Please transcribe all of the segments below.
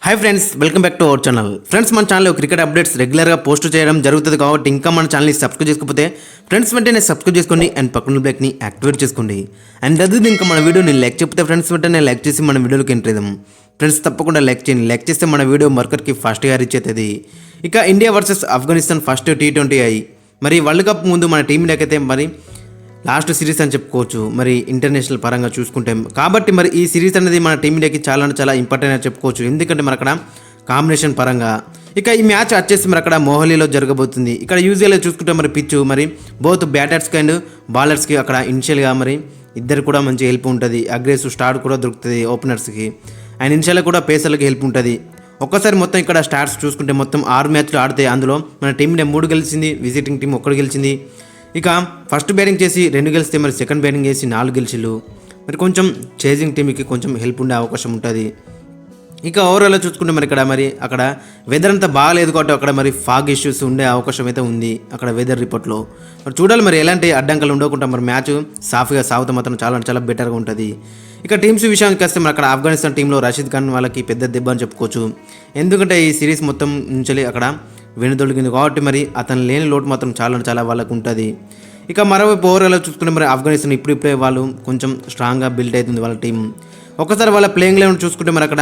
Hi friends, welcome back to our channel. Friends, మన ఛానల్లో cricket updates రెగ్యులర్గా post చేయడం జరుగుతుంది కాబట్టి ఇంకా మన ఛానల్ని సబ్స్క్రైబ్ చేసుకోకపోతే ఫ్రెండ్స్ వెంటనే సబ్స్క్రైబ్ చేసుకోండి అండ్ పక్కన బ్లాక్ని యాక్టివేట్ చేసుకోండి. అండ్ అది ఇంకా మన వీడియోని లైక్ చెప్తే ఫ్రెండ్స్ వెంటనే లైక్ చేసి మన వీడియోకి ఎంటర్ చేద్దాం. ఫ్రెండ్స్ తప్పకుండా లైక్ చేయండి. లైక్ చేస్తే మన వీడియో మార్కెట్కి ఫాస్ట్గా రీచ్ అవుతుంది. ఇక India versus Afghanistan first T20 అయ్యి మరి వరల్డ్ కప్ ముందు మన టీంలోకి అయితే మరి లాస్ట్ సిరీస్ అని చెప్పుకోవచ్చు మరి ఇంటర్నేషనల్ పరంగా చూసుకుంటే. కాబట్టి మరి ఈ సిరీస్ అనేది మన టీంలోకి చాలా ఇంపార్టెంట్ అని చెప్పుకోవచ్చు. ఎందుకంటే మరి అక్కడ కాంబినేషన్ పరంగా ఇక ఈ మ్యాచ్ వచ్చేసి మరి అక్కడ మొహాలీలో జరగబోతుంది. ఇక్కడ యూజువల్గా చూసుకుంటే మరి పిచ్ మరి బోత్ బ్యాటర్స్కి అండ్ బౌలర్స్కి అక్కడ ఇనిషియల్గా మరి ఇద్దరు కూడా మంచి హెల్ప్ ఉంటుంది. అగ్రెసివ్ స్టార్ట్ కూడా దొరుకుతుంది ఓపెనర్స్కి అండ్ ఇనిషియల్గా కూడా పేసర్లకి హెల్ప్ ఉంటుంది. ఒక్కసారి మొత్తం ఇక్కడ స్టార్ట్స్ చూసుకుంటే మొత్తం 6 మ్యాచ్లు ఆడితే అందులో మన టీంలో 3 గెలిచింది, విజిటింగ్ టీం 1 గెలిచింది. ఇక ఫస్ట్ బ్యాటింగ్ చేసి 2 గెలిస్తే మరి సెకండ్ బ్యాటింగ్ చేసి 4 గెలిచిళ్ళు. మరి కొంచెం చేజింగ్ టీంకి కొంచెం హెల్ప్ ఉండే అవకాశం ఉంటుంది. ఇక ఓవరాల్గా చూసుకుంటే మరి ఇక్కడ మరి అక్కడ వెదర్ అంతా బాగాలేదు కాబట్టి అక్కడ మరి ఫాగ్ ఇష్యూస్ ఉండే అవకాశం అయితే ఉంది అక్కడ వెదర్ రిపోర్ట్లో. మరి చూడాలి మరి ఎలాంటి అడ్డంకులు ఉండకుండా మరి మ్యాచ్ సాఫీగా సాగుతా మాత్రం చాలా బెటర్గా ఉంటుంది. ఇక టీమ్స్ విషయానికి వస్తే మరి అక్కడ ఆఫ్ఘనిస్తాన్ టీంలో రషీద్ ఖాన్ వాళ్ళకి పెద్ద దెబ్బ అని చెప్పుకోవచ్చు. ఎందుకంటే ఈ సిరీస్ మొత్తం నుంచి అక్కడ వెనుదొలిగింది కాబట్టి మరి అతను లేని లోటు మాత్రం చాలా వాళ్ళకు ఉంటుంది. ఇక మరోవైపు ఓవరాల్గా చూసుకుంటే మరి ఆఫ్ఘనిస్తాన్ ఇప్పుడే వాళ్ళు కొంచెం స్ట్రాంగ్గా బిల్డ్ అవుతుంది వాళ్ళ టీం. ఒకసారి వాళ్ళ ప్లేయింగ్ లెవెన్ చూసుకుంటే మరి అక్కడ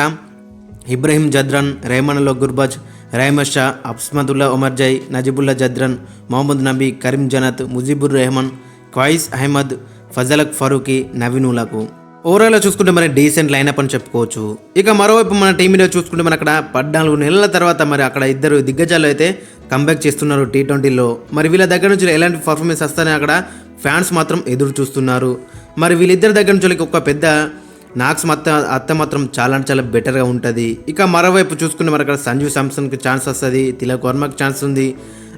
ఇబ్రహీం జద్రన్, రెహమానుల్లా గుర్బాజ్, రహమద్ షా, అస్మదుల్లా ఒమర్జై, నజీబుల్లా జద్రన్, మొహమ్మద్ నబీ, కరీం జనత్, ముజీబుర్ రెహమాన్, క్వైస్ అహ్మద్, ఫజలక్ ఫరూకీ, నవీన్ ఉల్లాకు ఓవరాల్గా చూసుకుంటే మరి డీసెంట్ లైనప్ అని చెప్పుకోవచ్చు. ఇక మరోవైపు మన టీం మీద చూసుకుంటే మరి అక్కడ 14 నెలల తర్వాత మరి అక్కడ ఇద్దరు దిగ్గజాలు అయితే కంబ్యాక్ చేస్తున్నారు T20లో. మరి వీళ్ళ దగ్గర నుంచి ఎలాంటి పర్ఫార్మెన్స్ వస్తాయని అక్కడ ఫ్యాన్స్ మాత్రం ఎదురు చూస్తున్నారు. మరి వీళ్ళిద్దరి దగ్గర నుంచి ఒక పెద్ద నాక్స్ అత్త మాత్రం చాలా బెటర్గా ఉంటుంది. ఇక మరోవైపు చూసుకుని మరి అక్కడ సంజు శాంసన్కి ఛాన్స్ వస్తుంది, తిలక్ వర్మకి ఛాన్స్ ఉంది.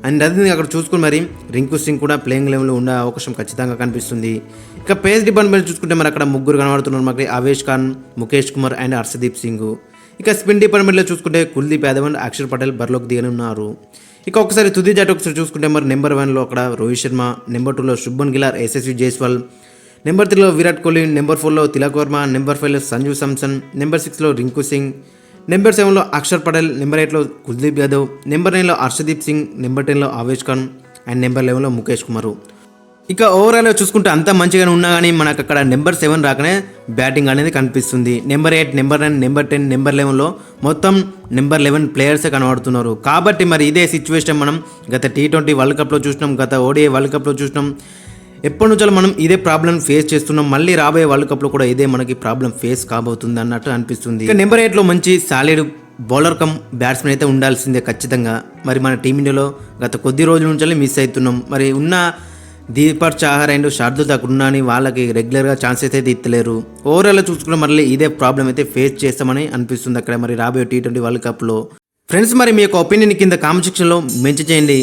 అండ్ అది అక్కడ చూసుకుని మరి రింకు సింగ్ కూడా ప్లేయింగ్ లెవెల్లో ఉండే అవకాశం ఖచ్చితంగా కనిపిస్తుంది. ఇక పేస్ డిపార్ట్మెంట్ చూసుకుంటే మరి అక్కడ 3 కనబడుతున్నారు మనకి, అవేష్ ఖాన్, ముఖేష్ కుమార్ అండ్ హర్షదీప్ సింగ్. ఇక స్పిన్ డిపార్ట్మెంట్లో చూసుకుంటే కుల్దీప్ యాదవ్ అండ్ అక్షర్ పటేల్ బరిలోకి దిగనున్నారు. ఇక ఒకసారి తుది జట్టు ఒకసారి చూసుకుంటే మరి నెంబర్ 1లో అక్కడ రోహిత్ శర్మ, నెంబర్ 2లో శుభ్మన్ గిల్, యశస్వి జైస్వాల్, నెంబర్ 3లో విరాట్ కోహ్లీ, నెంబర్ 4లో తిలక్ వర్మ, నెంబర్ 5లో సంజు శాంసన్, నెంబర్ 6లో రింకు సింగ్, నెంబర్ 7లో అక్షర్ పటేల్, నెంబర్ 8లో కుల్దీప్ యాదవ్, నెంబర్ 9లో హర్షదీప్ సింగ్, నెంబర్ 10లో అవేష్ ఖాన్ అండ్ నెంబర్ 11లో ముఖేష్ కుమార్. ఇక ఓవరాల్గా చూసుకుంటే అంతా మంచిగానే ఉన్నా కానీ మనకు అక్కడ నెంబర్ 7 రాకనే బ్యాటింగ్ అనేది కనిపిస్తుంది. నెంబర్ 8, నెంబర్ 9, నెంబర్ 10, నెంబర్ 11లో మొత్తం నెంబర్ 11 ప్లేయర్సే కనబడుతున్నారు. కాబట్టి మరి ఇదే సిచ్యువేషన్ మనం గత T20 వరల్డ్ కప్లో చూసినాం, గత ODI వరల్డ్ కప్లో చూసినాం. ఎప్పటి నుంచో మనం ఇదే ప్రాబ్లం ఫేస్ చేస్తున్నాం. మళ్ళీ రాబోయే వరల్డ్ కప్లో కూడా ఇదే మనకి ప్రాబ్లం ఫేస్ కాబోతుంది అన్నట్టు అనిపిస్తుంది. ఇక నెంబర్ 8లో మంచి సాలిడ్ బౌలర్ కమ్ బ్యాట్స్మెన్ అయితే ఉండాల్సిందే ఖచ్చితంగా. మరి మన టీమిండియాలో గత కొద్ది రోజుల నుంచి మిస్ అవుతున్నాం. మరి ఉన్న దీపక్ చాహర్ అండ్ శార్దుల్ ఠాకూర్ అని వాళ్ళకి రెగ్యులర్గా ఛాన్సెస్ అయితే ఇస్తలేరు. ఓవరాల్గా చూసుకుంటే మళ్ళీ ఇదే ప్రాబ్లం అయితే ఫేస్ చేస్తామని అనిపిస్తుంది అక్కడ మరి రాబోయే T20 వరల్డ్ కప్లో. ఫ్రెండ్స్, మరి మీ యొక్క ఒపీనియన్ కింద కామెంట్ సెక్షన్లో మెన్షన్ చేయండి.